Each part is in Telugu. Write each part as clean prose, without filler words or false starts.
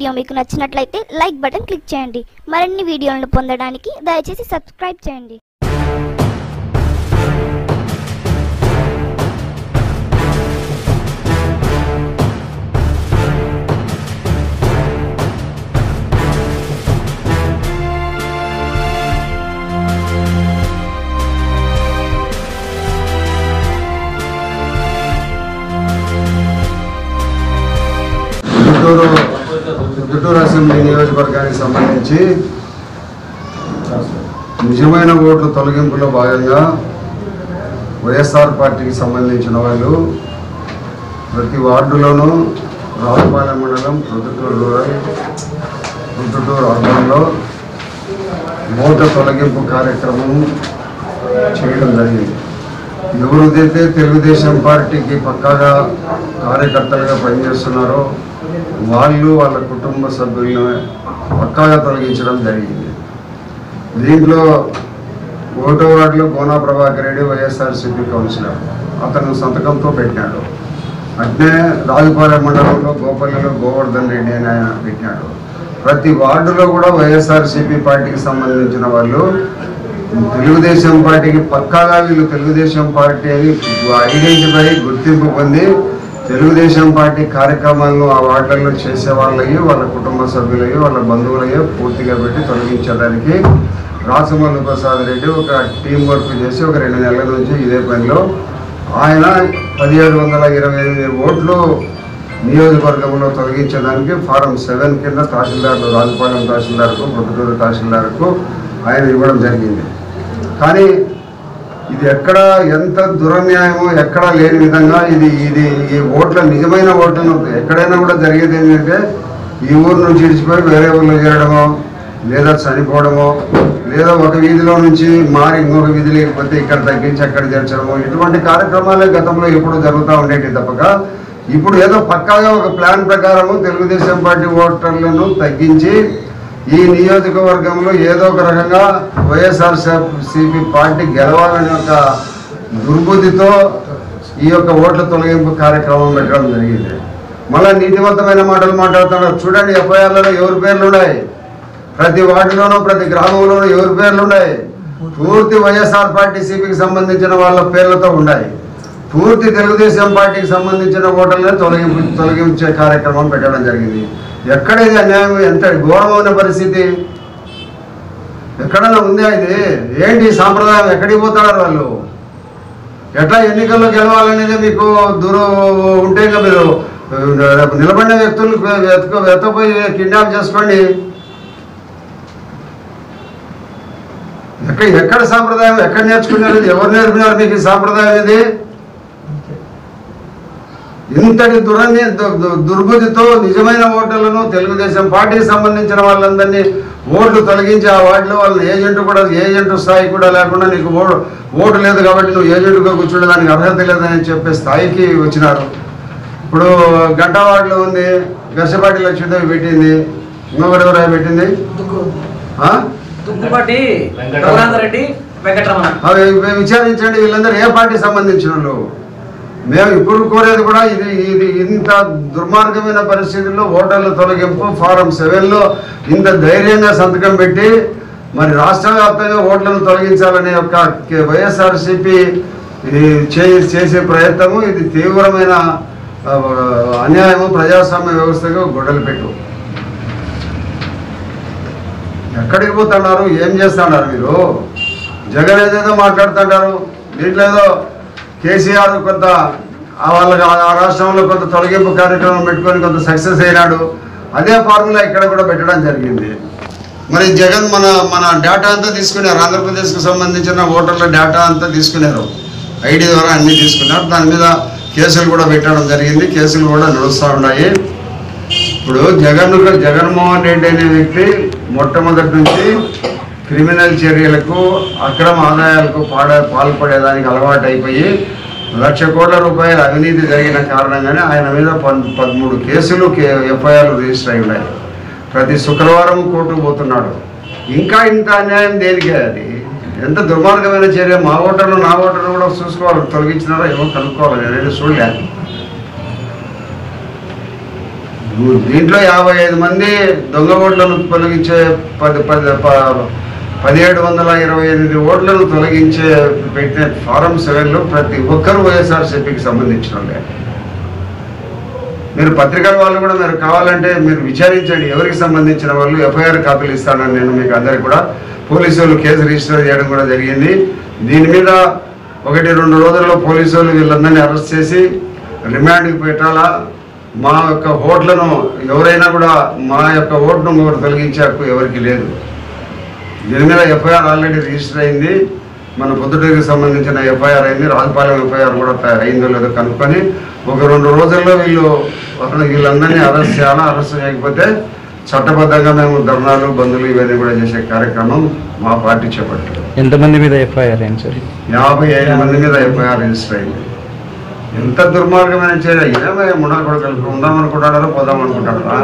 వీడియో మీకు నచ్చినట్లయితే లైక్ బటన్ క్లిక్ చేయండి. మరిన్ని వీడియోలను పొందడానికి దయచేసి సబ్స్క్రైబ్ చేయండి. గుంటూరు అసెంబ్లీ నియోజకవర్గానికి సంబంధించి నిజమైన ఓట్ల తొలగింపులో భాగంగా వైఎస్ఆర్ పార్టీకి సంబంధించిన వాళ్ళు ప్రతి వార్డులోనూ రావులపాలెం మండలం, ప్రొద్దుటూరు రూరల్, ప్రొద్దుటూరు అర్బన్లో ఓట్ల తొలగింపు కార్యక్రమం చేయడం జరిగింది. ఎవరైతే తెలుగుదేశం పార్టీకి పక్కాగా కార్యకర్తలుగా పనిచేస్తున్నారో వాళ్ళు వాళ్ళ కుటుంబ సభ్యులను పక్కాగా తొలగించడం జరిగింది. దీంట్లో 1వ వార్డులో గోనా ప్రభాకర్ రెడ్డి వైఎస్ఆర్సీపీ కౌన్సిలర్, అతను సంతకంతో పెట్టినాడు. అట్నే రాజుపాలెం మండలంలో గోపల్లిలో గోవర్ధన్ రెడ్డి అని ఆయన పెట్టినాడు. ప్రతి వార్డులో కూడా వైఎస్ఆర్సీపీ పార్టీకి సంబంధించిన వాళ్ళు తెలుగుదేశం పార్టీకి పక్కాగా వీళ్ళు తెలుగుదేశం పార్టీ అని ఐడెంటిఫై గుర్తింపు పొంది తెలుగుదేశం పార్టీ కార్యక్రమాలను ఆ వార్డులలో చేసే వాళ్ళయ్యి, వాళ్ళ కుటుంబ సభ్యులయ్యి, వాళ్ళ బంధువులయ్యి పూర్తిగా పెట్టి తొలగించడానికి రాచమల్లు ప్రసాద్ రెడ్డి ఒక టీం వర్క్ చేసి ఒక 2 నెలల నుంచి ఇదే పనిలో ఆయన 1728 ఓట్లు నియోజకవర్గంలో తొలగించడానికి ఫారం 7 కింద తహసీల్దార్లు, రాజుపాలెం తహసీల్దార్కు, ప్రొద్దుటూరు తహసీల్దార్కు ఆయన ఇవ్వడం జరిగింది. కానీ ఇది ఎక్కడ ఎంత దురన్యాయమో ఎక్కడా లేని విధంగా ఈ ఓట్ల నిజమైన ఓట్లను ఎక్కడైనా కూడా జరిగేది ఏంటంటే ఈ ఊరు నుంచి విడిచిపోయి వేరే ఊళ్ళో చేరడమో, లేదా చనిపోవడమో, లేదా ఒక వీధిలో నుంచి మారి ఇంకొక వీధి లేకపోతే ఇక్కడ తగ్గించి అక్కడ చేర్చడమో, ఇటువంటి కార్యక్రమాలే గతంలో ఎప్పుడూ జరుగుతూ ఉండేవి తప్పక ఇప్పుడు ఏదో పక్కాగా ఒక ప్లాన్ ప్రకారము తెలుగుదేశం పార్టీ ఓటర్లను తగ్గించి ఈ నియోజకవర్గంలో ఏదో ఒక రకంగా వైఎస్ఆర్సీపీ పార్టీ గెలవాలనే ఒక దుర్బుద్ధితో ఈ యొక్క ఓట్ల తొలగింపు కార్యక్రమం పెట్టడం జరిగింది. మళ్ళీ నీతివంతమైన మాటలు మాట్లాడుతున్నారు. చూడండి, ఎఫ్ఐఆర్లలో ఎవరి పేర్లు ఉన్నాయి, ప్రతి వార్డులోనూ ప్రతి గ్రామంలోనూ ఎవరి పేర్లు ఉన్నాయి, పూర్తి వైఎస్ఆర్ పార్టీ సిపికి సంబంధించిన వాళ్ళ పేర్లతో ఉన్నాయి. పూర్తి తెలుగుదేశం పార్టీకి సంబంధించిన ఓటర్లను తొలగించే కార్యక్రమం పెట్టడం జరిగింది. ఎక్కడైతే అన్యాయం, ఎంత ఘోరమైన పరిస్థితి ఎక్కడన్నా ఉందా? ఇది ఏంటి సాంప్రదాయం? ఎక్కడికి పోతున్నారు వాళ్ళు? ఎట్లా ఎన్నికల్లో గెలవాలనేది మీకు ఉంటే ఇంకా మీరు నిలబడిన వ్యక్తులను వెతకపోయి కిడ్నాప్ చేసుకోండి. ఎక్కడ సాంప్రదాయం? ఎక్కడ నేర్చుకున్నారు? ఎవరు నేర్పినారు మీకు ఈ సాంప్రదాయం? ఇది ఇంతటి దుర్బుద్ధితో నిజమైన ఓటర్లను తెలుగుదేశం పార్టీకి సంబంధించిన వాళ్ళందరినీ ఓట్లు తొలగించి ఆ వార్డులో వాళ్ళ ఏజెంట్ స్థాయి కూడా లేకుండా నీకు ఓటు లేదు కాబట్టి నువ్వు ఏజెంట్గా కూర్చోడానికి అర్హత లేదని చెప్పే స్థాయికి వచ్చినారు. ఇప్పుడు గంట వార్డులో ఉంది, గర్షపాటి లక్ష్మీదేవి పెట్టింది, ఇంకొకటి ఎవరు పెట్టింది, విచారించండి వీళ్ళందరూ ఏ పార్టీకి సంబంధించిన వాళ్ళు. మేము ఇప్పుడు కోరేది కూడా ఇది ఇంత దుర్మార్గమైన పరిస్థితుల్లో ఓటర్ల తొలగింపు ఫారం 7లో ఇంత ధైర్యంగా సంతకం పెట్టి మరి రాష్ట్ర వ్యాప్తంగా ఓట్లను తొలగించాలనే యొక్క వైఎస్ఆర్సీపీ చేసే ప్రయత్నము ఇది తీవ్రమైన అన్యాయము, ప్రజాస్వామ్య వ్యవస్థకు గొడ్డలు పెట్టు. ఎక్కడికి పోతున్నారు? ఏం చేస్తున్నారు మీరు? జగన్ ఏదేదో మాట్లాడుతుంటారు. దీంట్లో ఏదో కేసీఆర్ కొంత వాళ్ళకి ఆ రాష్ట్రంలో కొంత తొలగింపు కార్యక్రమం పెట్టుకొని కొంత సక్సెస్ అయినాడు. అదే ఫార్ములా ఇక్కడ కూడా పెట్టడం జరిగింది. మరి జగన్ మన డేటా అంతా తీసుకున్నారు. ఆంధ్రప్రదేశ్కు సంబంధించిన ఓటర్ల డేటా అంతా తీసుకున్నారు, ఐడి ద్వారా అన్నీ తీసుకున్నారు. దాని మీద కేసులు కూడా పెట్టడం జరిగింది. కేసులు కూడా నడుస్తూ ఉన్నాయి. ఇప్పుడు జగన్మోహన్ రెడ్డి అనే వ్యక్తి మొట్టమొదటి నుంచి క్రిమినల్ చర్యలకు, అక్రమ ఆదాయాలకు పాల్పడేదానికి అలవాటు అయిపోయి 1,00,000 కోట్ల రూపాయల అవినీతి జరిగిన కారణంగానే ఆయన మీద 13 కేసులు ఎఫ్ఐఆర్లు రిజిస్టర్ అయి ఉన్నాయి. ప్రతి శుక్రవారం కోర్టుకు పోతున్నాడు. ఇంకా ఇంత అన్యాయం దేనికే? అది ఎంత దుర్మార్గమైన చర్య. మా ఓటర్లు నా ఓటర్లు కూడా చూసుకోవాలి, తొలగించినారో ఏమో కనుక్కోవాలి. నేను చూడలే. దీంట్లో 55 మంది దొంగ ఓట్లను తొలగించే 1728 ఓట్లను తొలగించే పెట్టిన ఫారం 7లో ప్రతి ఒక్కరు వైఎస్ఆర్సీపీకి సంబంధించిన వాళ్ళే. మీరు పత్రికల వాళ్ళు కూడా మీరు కావాలంటే మీరు విచారించండి ఎవరికి సంబంధించిన వాళ్ళు. ఎఫ్ఐఆర్ కాపీలు ఇస్తానని నేను మీకు అందరికీ కూడా. పోలీసు వాళ్ళు కేసు రిజిస్టర్ చేయడం కూడా జరిగింది. దీని మీద 1-2 రోజుల్లో పోలీసు వాళ్ళు వీళ్ళందరినీ అరెస్ట్ చేసి రిమాండ్కి పెట్టాలా. మా యొక్క ఓట్లను ఎవరైనా కూడా మా యొక్క ఓటును ఒకరు తొలగించే హక్కు ఎవరికి లేదు. దీని మీద ఎఫ్ఐఆర్ ఆల్రెడీ రిజిస్టర్ అయింది. మన పొద్దుటూరుకి సంబంధించిన ఎఫ్ఐఆర్ అయింది. రాజపాలెం ఎఫ్ఐఆర్ కూడా అయిందో లేదో కనుక్కొని 1-2 రోజుల్లో వీళ్ళందరినీ అరెస్ట్ చేయాలా. అరెస్ట్ చేయకపోతే చట్టబద్ధంగా మేము ధర్నాలు బంధులు ఇవన్నీ కూడా చేసే కార్యక్రమం మా పార్టీ చేపట్టారు. ఎంతమంది మీద ఎఫ్ఐఆర్ అయింది సార్? 55 మంది మీద ఎఫ్ఐఆర్ రిజిస్టర్ అయింది. ఎంత దుర్మార్గమైన చర్య! ఏమయ్యా ముడా కొడుకలు ఉందామనుకుంటాడారా పోదామనుకుంటాడా?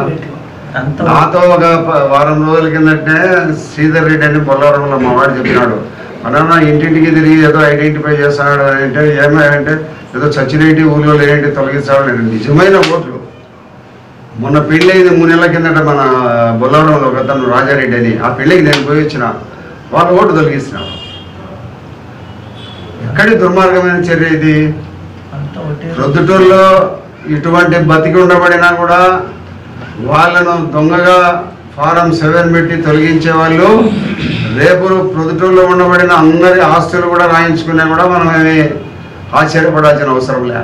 నాతో ఒక వారం రోజుల కిందటే శ్రీధర్ రెడ్డి అని బొల్లారంలో మా వాడు చెప్పినాడు, అన్నా ఇంటింటికి తిరిగి ఏదో ఐడెంటిఫై చేస్తాడు అంటే ఏమంటే ఏదో చచ్చినేటి ఊళ్ళో లేనేటి తొలగిస్తాడు. నిజమైన ఓట్లు మొన్న పెళ్ళి అయింది 3 నెలల కిందట మన బొల్లారంలో ఒక అతను రాజారెడ్డి అని. ఆ పెళ్ళికి నేను పోయి వచ్చిన వాళ్ళ ఓటు తొలగిస్తున్నాడు. ఎక్కడి దుర్మార్గమైన చర్య ఇది! ప్రొద్దుటూరులో ఇటువంటి బతికి ఉండబడినా కూడా వాళ్ళను దొంగగా ఫారం 7 పెట్టి తొలగించే వాళ్ళు రేపు ప్రొద్దుటూరులో ఉండబడిన అందరి ఆస్తులు కూడా రాయించుకున్నా కూడా మనం ఏమి ఆశ్చర్యపడాల్సిన అవసరం లే.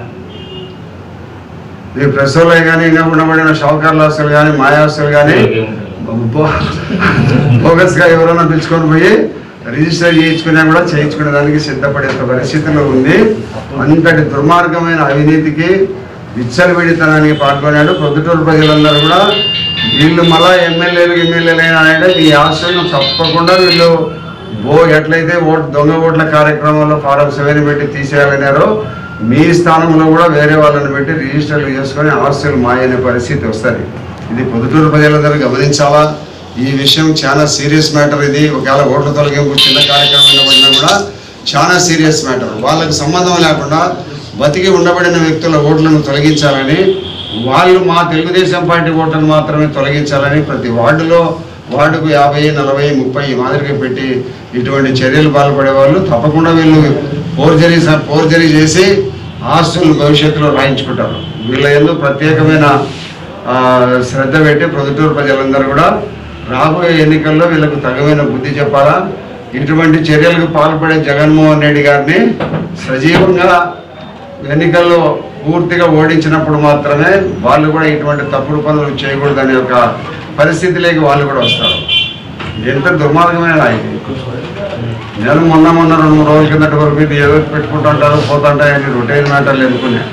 ఈ ప్రెస్లో కానీ ఇంకా ఉండబడిన షావుకార్ల ఆస్తులు కానీ మాయాస్తులు కానీ బోగస్గా ఎవరైనా పిలుచుకొని పోయి రిజిస్టర్ చేయించుకున్నా కూడా చేయించుకునే దానికి సిద్ధపడేంత పరిస్థితిలో ఉంది. అంతటి దుర్మార్గమైన అవినీతికి విచ్చలవిడితనానికి పాల్గొన్నాడు. ప్రొద్దుటూరు ప్రజలందరూ కూడా వీళ్ళు మళ్ళా ఎమ్మెల్యేలు అయినా ఈ ఆశలను తప్పకుండా వీళ్ళు ఎట్లయితే దొంగ ఓట్ల కార్యక్రమంలో ఫారం 7 పెట్టి తీసేయాలన్నారో మీ స్థానంలో కూడా వేరే వాళ్ళని పెట్టి రిజిస్టర్లు చేసుకొని ఆస్తులు మాయనే పరిస్థితి వస్తుంది. ఇది ప్రొద్దుటూరు ప్రజలందరూ గమనించాలా. ఈ విషయం చాలా సీరియస్ మ్యాటర్. ఇది ఒకవేళ ఓట్ల తొలగింపు చిన్న కార్యక్రమం పడినా కూడా చాలా సీరియస్ మ్యాటర్. వాళ్ళకి సంబంధం లేకుండా బతికి ఉండబడిన వ్యక్తుల ఓట్లను తొలగించాలని, వాళ్ళు మా తెలుగుదేశం పార్టీ ఓట్లను మాత్రమే తొలగించాలని ప్రతి వార్డుకు 50, 40, 30 మాదిరిగా పెట్టి ఇటువంటి చర్యలు పాల్పడే వాళ్ళు తప్పకుండా వీళ్ళు ఫోర్జరీ చేసి ఆస్తులు భవిష్యత్తులో రాయించుకుంటారు. వీళ్ళ యందు ప్రత్యేకమైన శ్రద్ధ పెట్టి ప్రొద్దుటూరు ప్రజలందరూ కూడా రాబోయే ఎన్నికల్లో వీళ్ళకు తగమైన బుద్ధి చెప్పాలా. ఇటువంటి చర్యలకు పాల్పడే జగన్మోహన్ రెడ్డి గారిని సజీవంగా ఎన్నికల్లో పూర్తిగా ఓడించినప్పుడు మాత్రమే వాళ్ళు కూడా ఇటువంటి తప్పుడు పనులు చేయకూడదనే ఒక పరిస్థితిలోకి వాళ్ళు కూడా వస్తారు. ఎంత దుర్మార్గమైన ఇది! నేను మొన్న 2-3 రోజుల కిందటి వరకు ఇది ఏదో పెట్టుకుంటుంటారు పోతుంటాయని రొటీన్ మ్యాటర్లు ఎన్నుకున్నా.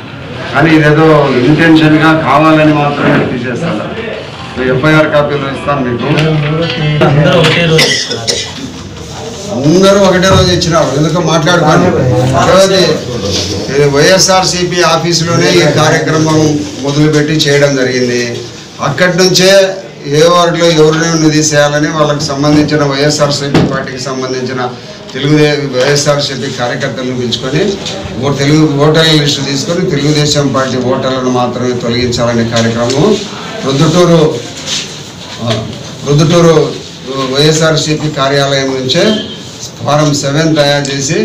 కానీ ఇదేదో ఇంటెన్షన్గా కావాలని మాత్రమే తీసేస్తాను. ఎఫ్ఐఆర్ కాపీలు ఇస్తాను మీకు. అందరూ ఒకటే రోజు ఇచ్చినారు. ఎందుకు మాట్లాడుకోండి. ఇది వైఎస్ఆర్సీపీ ఆఫీసులోనే ఈ కార్యక్రమం మొదలుపెట్టి చేయడం జరిగింది. అక్కడి నుంచే ఏ వార్డులో ఎవరిని తీసేయాలని వాళ్ళకి సంబంధించిన వైఎస్ఆర్సీపీ పార్టీకి సంబంధించిన వైఎస్ఆర్సీపీ కార్యకర్తలను పిలుచుకొని తెలుగు ఓటర్ల లిస్టు తీసుకొని తెలుగుదేశం పార్టీ ఓటర్లను మాత్రమే తొలగించాలనే కార్యక్రమం ప్రొద్దుటూరు వైఎస్ఆర్సీపీ కార్యాలయం నుంచే ఫారం 7 తయారు చేసి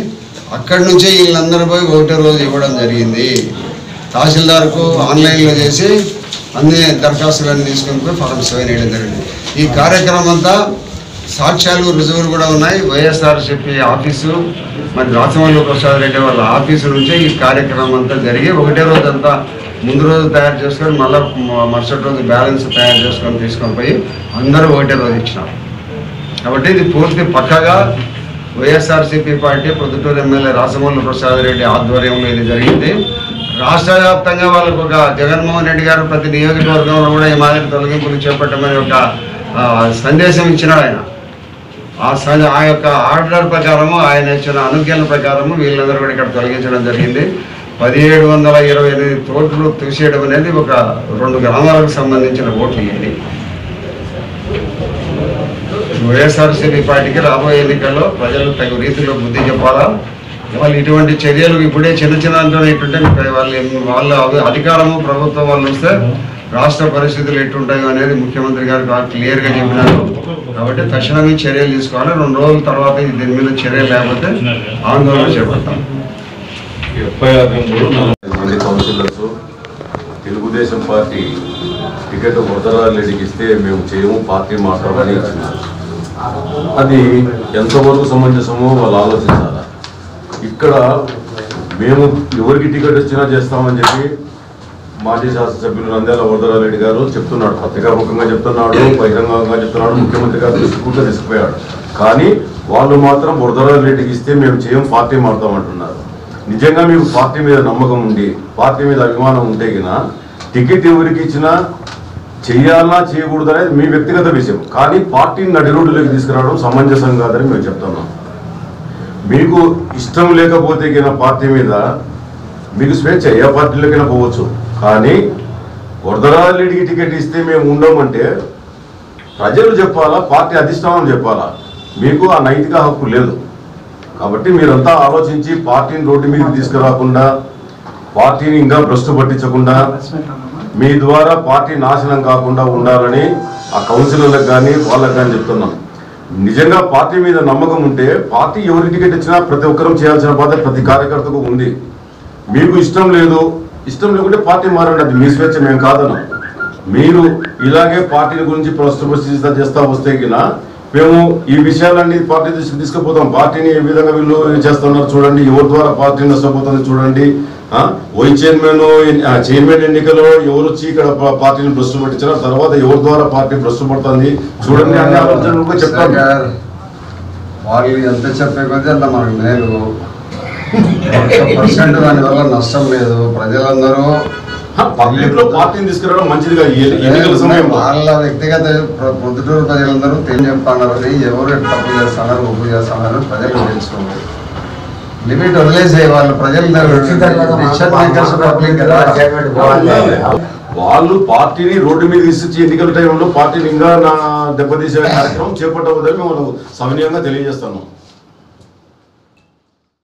అక్కడి నుంచే వీళ్ళందరూ పోయి ఒకటే రోజు ఇవ్వడం జరిగింది. తహసీల్దార్కు ఆన్లైన్లో చేసి అన్ని దరఖాస్తులన్నీ తీసుకొని పోయి ఫారం 7 వేయడం జరిగింది. ఈ కార్యక్రమం అంతా సాక్ష్యాలు రుజువులు కూడా ఉన్నాయి. వైఎస్ఆర్సీపీ ఆఫీసు మరి రాచమల్లు ప్రసాద్ రెడ్డి వాళ్ళ ఆఫీసు నుంచే ఈ కార్యక్రమం అంతా జరిగి ఒకటే రోజు అంతా ముందు రోజు తయారు చేసుకొని మళ్ళీ మరుసటి రోజు బ్యాలెన్స్ తయారు చేసుకొని తీసుకొని పోయి అందరూ ఒకటే రోజు ఇచ్చినారు. కాబట్టి ఇది పూర్తి పక్కగా వైఎస్ఆర్సీపీ పార్టీ ప్రొద్దుటూరు ఎమ్మెల్యే రాచమల్లు ప్రసాద్ రెడ్డి ఆధ్వర్యంలో ఇది జరిగింది. రాష్ట్ర వ్యాప్తంగా వాళ్ళకు ఒక జగన్మోహన్ రెడ్డి గారు ప్రతి నియోజకవర్గంలో కూడా ఈ మాదిరి తొలగింపులు చేపట్టమని ఒక సందేశం ఇచ్చినాడు ఆయన. ఆ యొక్క ఆర్డర్ ప్రకారము ఆయన ఇచ్చిన అనుజ్ఞల ప్రకారము వీళ్ళందరూ కూడా ఇక్కడ తొలగించడం జరిగింది. 1728 ఓట్లు తీసేయడం అనేది ఒక 2 గ్రామాలకు సంబంధించిన ఓట్లు. ఇది వైఎస్ఆర్సీపీ పార్టీకి రాబోయే ఎన్నికల్లో ప్రజలు తగు రీతిలో బుద్ధి చెప్పాలా. వాళ్ళు ఇటువంటి చర్యలు ఇప్పుడే చిన్న అంటూ వాళ్ళు అధికారము ప్రభుత్వం వాళ్ళు వస్తే రాష్ట్ర పరిస్థితులు ఎట్టుంటాయో అనేది ముఖ్యమంత్రి గారు క్లియర్గా చెప్పినారు. కాబట్టి తక్షణమే చర్యలు తీసుకోవాలి. 2 రోజుల తర్వాత దీని మీద చర్యలు లేకపోతే ఆందోళన చేపడతాం. మంది కౌన్సిలర్స్ తెలుగుదేశం పార్టీ టికెట్ వరదరారెడ్డికి ఇస్తే మేము చేయము, పార్టీ మాత్రమని ఇచ్చినారు. అది ఎంతవరకు సమంజసమో వాళ్ళు ఆలోచించాలా. ఇక్కడ మేము ఎవరికి టికెట్ ఇచ్చినా చేస్తామని చెప్పి మాజీ శాసనసభ్యులు నంద్యాల వరదరారెడ్డి గారు చెప్తున్నాడు, పత్రికాముఖంగా చెప్తున్నాడు, బహిరంగంగా చెప్తున్నాడు, ముఖ్యమంత్రి గారు దృష్టిగా తీసుకుపోయాడు. కానీ వాళ్ళు మాత్రం వరదరారెడ్డికి ఇస్తే మేము చేయం, పార్టీ మారుతామంటున్నారు. నిజంగా మీకు పార్టీ మీద నమ్మకం ఉండి పార్టీ మీద అభిమానం ఉంటే గినా టికెట్ ఎవరికి ఇచ్చినా చేయాలా చేయకూడదు అనేది మీ వ్యక్తిగత విషయం. కానీ పార్టీని నడి రోడ్డులోకి తీసుకురావడం సమంజసం కాదని మేము చెప్తున్నాం. మీకు ఇష్టం లేకపోతే గిన పార్టీ మీద మీకు స్వేచ్ఛ, ఏ పార్టీలోకైనా పోవచ్చు. కానీ వరదరారెడ్డికి టికెట్ ఇస్తే మేము ఉండమంటే ప్రజలు చెప్పాలా, పార్టీ అధిష్టానం చెప్పాలా. మీకు ఆ నైతిక హక్కు లేదు. కాబట్టి మీరంతా ఆలోచించి పార్టీని రోడ్డు మీదకి తీసుకురాకుండా, పార్టీని ఇంకా భ్రష్టు పట్టించకుండా, మీ ద్వారా పార్టీ నాశనం కాకుండా ఉండాలని ఆ కౌన్సిలర్లకు కానీ వాళ్ళకి కానీ చెప్తున్నాం. నిజంగా పార్టీ మీద నమ్మకం ఉంటే పార్టీ ఎవరికి టికెట్ ఇచ్చినా ప్రతి ఒక్కరూ చేయాల్సిన బాధ్యత ప్రతి కార్యకర్తకు ఉంది. మీకు ఇష్టం లేదు, ఇష్టం లేకుంటే పార్టీ మారండి, అది మీ స్వేచ్ఛ, మేము కాదన్నాం. మీరు ఇలాగే పార్టీల గురించి ప్రస్తుత చేస్తా వస్తే కినా మేము ఈ విషయాలన్నీ పార్టీ దృష్టికి తీసుకుపోతాం. పార్టీని ఏ విధంగా వీళ్ళు చేస్తున్నారు చూడండి, ఎవరి ద్వారా పార్టీ నష్టపోతుంది చూడండి. వైస్ చైర్మన్ ఎన్నికలో ఎవరు వచ్చి ఇక్కడ పార్టీని భ్రష్టు పట్టించారు, తర్వాత ఎవరి ద్వారా పార్టీ భ్రష్టు పడుతుంది చూడండి అన్ని ఆలోచనలు చెప్తాను. వాళ్ళు ఎంత చెప్పే కొద్దీ అంత మనకు మేలు. 1% దానివల్ల నష్టం లేదు. ప్రజలందరూ పబ్లిక్ లో పార్టీని తీసుకురావడం మంచిదిగా ఎన్నికల సమయం వాళ్ళ వ్యక్తిగత పొద్దుటూరు ప్రజలందరూ చెప్తున్నారు, ఎవరు తప్పు చేస్తున్నారు, ఒప్పు చేస్తున్నారు ప్రజలు తెలుసుకోవాలి. లిమిట్ వదిలేసే వాళ్ళు ప్రజలు వాళ్ళు పార్టీని రోడ్డు మీద తీసుకొచ్చి ఎన్నికల టైంలో పార్టీని ఇంకా దెబ్బతీసే కార్యక్రమం చేపట్టవద్దని మేము సవినయంగా తెలియజేస్తాను.